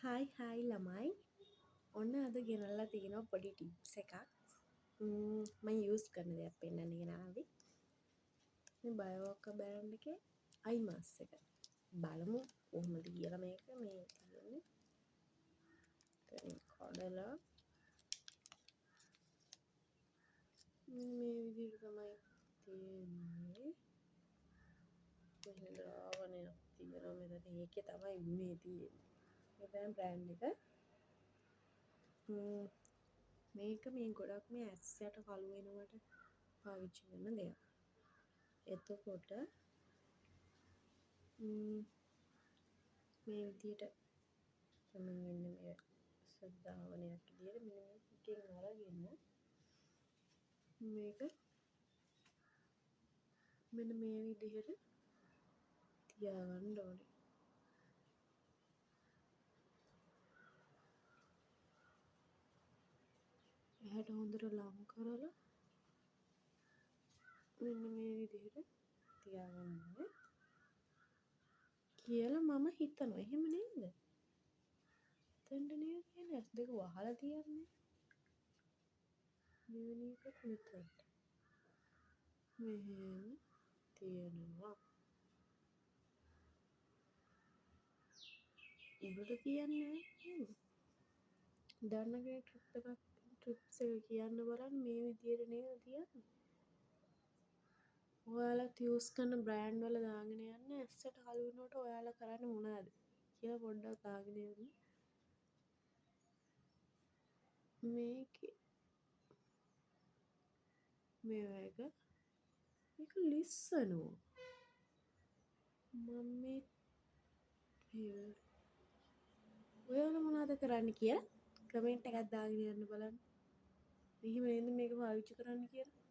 Hi ළමයි ඔන්න අද ගෙනල්ලා තියෙනවා පොඩි ටිප්ස් එකක් මම යූස් කරන දෙයක් පෙන්වන්න ගෙනාවේ මේ බයෝක බෑන්ඩ් එකේ අයි මාස් එක බලමු කොහොමද කියලා මේක මේ තියෙන්නේ කඩලා මේ විදිහට තමයි තියෙන්නේ මෙහෙම ද්‍රාවණයක් තියෙනවා මෙතන ඒකේ තමයි මේ තියෙන්නේ මේ තමයි බ්‍රෑන්ඩ් එක මේක මේ ගොඩක් මේ ඇස් යට කළු වෙනවට පාවිච්චි කරන දෙයක්. එතකොට මේ විදිහට තමයි මෙන්න මේ සද්ධාවනයක් විදිහට මෙන්න මේකෙන් අරගෙන මේක මෙන්න මේ විදිහට තියාගන්න ඕනේ. එහට හොඳට ලං කරලා මෙන්න මේ විදිහට තියාගන්න ඕනේ. කියලා මම හිතනවා. එහෙම නේද? එතෙන්ට නේද කියන්නේ ඇස් දෙක වහලා තියන්නේ. මෙවැනි එකක් මෙතනට. මෙහෙම තියෙනවා. උඩට තියන්නේ නැහැ. දන්න කෙනෙක් ට්‍රිප්ස් එක කියන්න බලන්න මේ විදිහට නේද තියන්නේ. ඔයාලත් යූස් කරන බ්‍රෑන්ඩ් වල දාගෙන යන්න ඇස්සට කළු වෙනකොට ඔයාලා කරන්නේ මොනවද කියලා පොඩ්ඩක් දාගෙන යන්න. මේකේ මේක ලිස්සනවා. මම මේ ඔයාලා මොනවද කරන්න කියලා කමෙන්ට් එකක් දාගෙන යන්න බලන්න. මෙහෙම නේද මේක පාවිච්චි කරන්න කියලා.